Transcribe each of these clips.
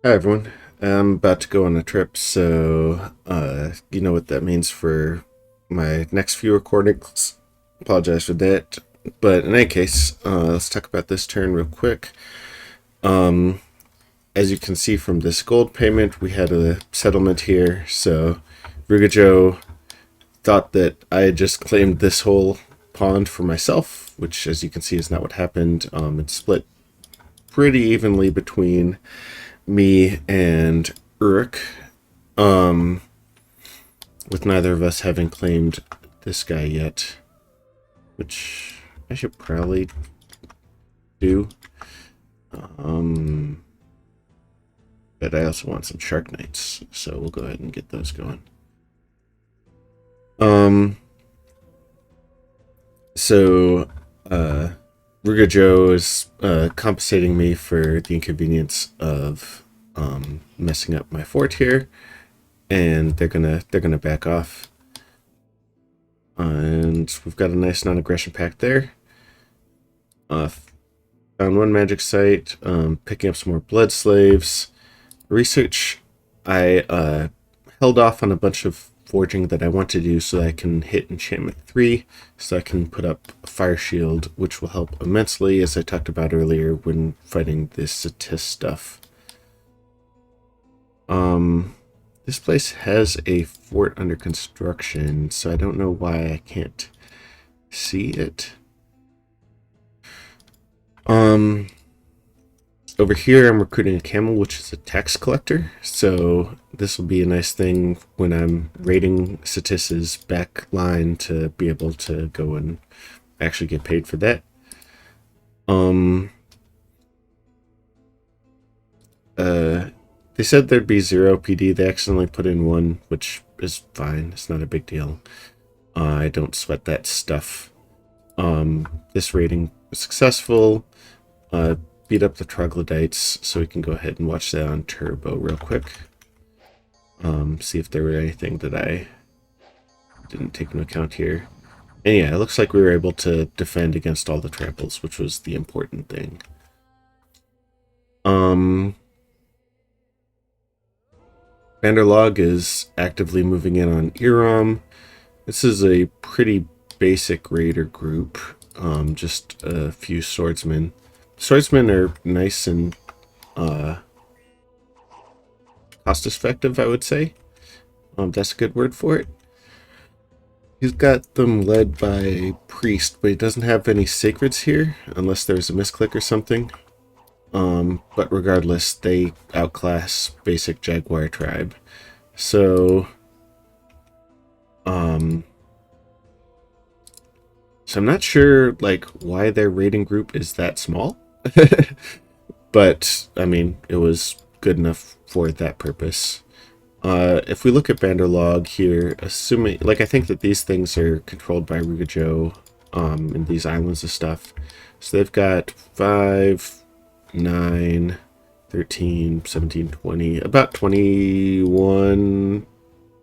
Hi everyone. I'm about to go on a trip, so you know what that means for my next few recordings. Apologize for that. But in any case, let's talk about this turn real quick. Um, as you can see from this gold payment, we had a settlement here. So Rugajo thought that I had just claimed this whole pond for myself, which, as you can see, is not what happened. It's split pretty evenly between me and Uruk, um, with neither of us having claimed this guy yet, which I should probably do. Um, but I also want some Shark Knights, so we'll go ahead and get those going. Um, so, Rugajo is compensating me for the inconvenience of messing up my fort here, and they're gonna back off. And we've got a nice non-aggression pact there. Found one magic site, picking up some more blood slaves. Research, I held off on a bunch of forging that I want to do so that I can hit enchantment 3, so I can put up a fire shield, which will help immensely, as I talked about earlier when fighting this Satis stuff. This place has a fort under construction, so I don't know why I can't see it. Over here I'm recruiting a camel, which is a tax collector, so this will be a nice thing when I'm raiding Satis's back line to be able to go and actually get paid for that. They said there'd be 0 PD. They accidentally put in 1, which is fine. It's not a big deal. I don't sweat that stuff. This raiding was successful. Beat up the troglodytes, so we can go ahead and watch that on turbo real quick. See if there were anything that I didn't take into account here. And yeah, it looks like we were able to defend against all the tramples, which was the important thing. Vanderlog is actively moving in on Iram. This is a pretty basic raider group, just a few swordsmen. Swordsmen are nice and cost effective, I would say. That's a good word for it. He's got them led by a priest, but he doesn't have any sacreds here, unless there's a misclick or something. But regardless, they outclass basic Jaguar tribe. So, I'm not sure, like, why their raiding group is that small. But, I mean, it was good enough for that purpose. If we look at Banderlog here, assuming, like, I think that these things are controlled by Rugajo, and these islands and stuff. So they've got 5, 9, 13, 17, 20, about 21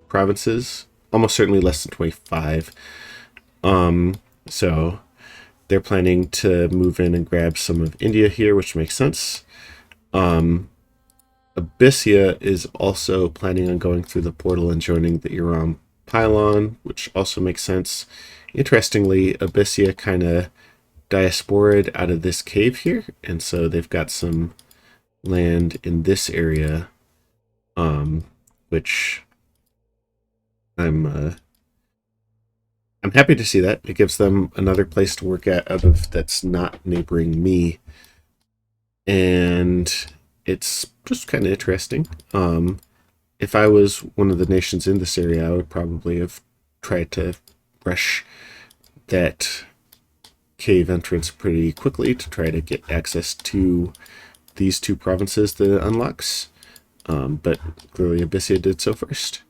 provinces. Almost certainly less than 25. So they're planning to move in and grab some of India here, which makes sense. Abyssia is also planning on going through the portal and joining the Iram pylon, which also makes sense. Interestingly, Abyssia kind of diaspored out of this cave here, and so they've got some land in this area, which I'm happy to see that. It gives them another place to work at out of that's not neighboring me, and it's just kind of interesting. If I was one of the nations in this area, I would probably have tried to rush that cave entrance pretty quickly to try to get access to these two provinces that it unlocks. But clearly Abyssia did so first.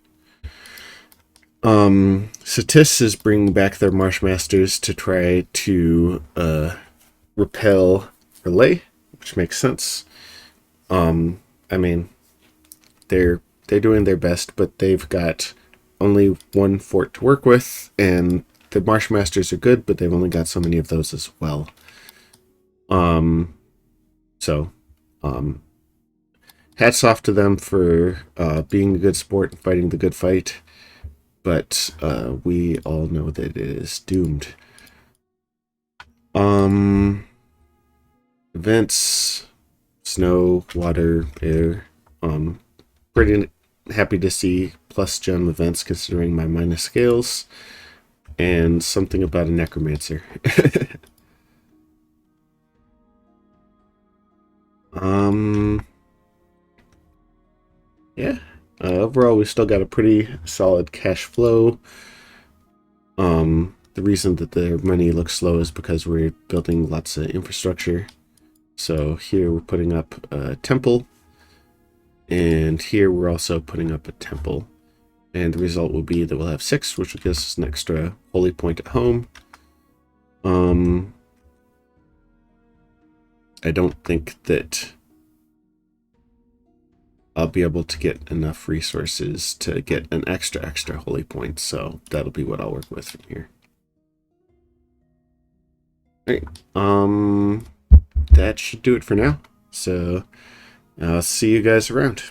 Satis is bringing back their Marshmasters to try to repel Relay, which makes sense. I mean, they're doing their best, but they've got only one fort to work with, and the Marshmasters are good, but they've only got so many of those as well. hats off to them for being a good sport and fighting the good fight. But we all know that it is doomed. Events, snow, water, air. Pretty happy to see plus gem events considering my minus scales. And something about a necromancer. Yeah. Overall, we still got a pretty solid cash flow. The reason that the money looks slow is because we're building lots of infrastructure. So here we're putting up a temple, and here we're also putting up a temple. And the result will be that we'll have 6, which will give us an extra holy point at home. I don't think that I'll be able to get enough resources to get an extra holy point, so that'll be what I'll work with from here. Alright, that should do it for now. So I'll see you guys around.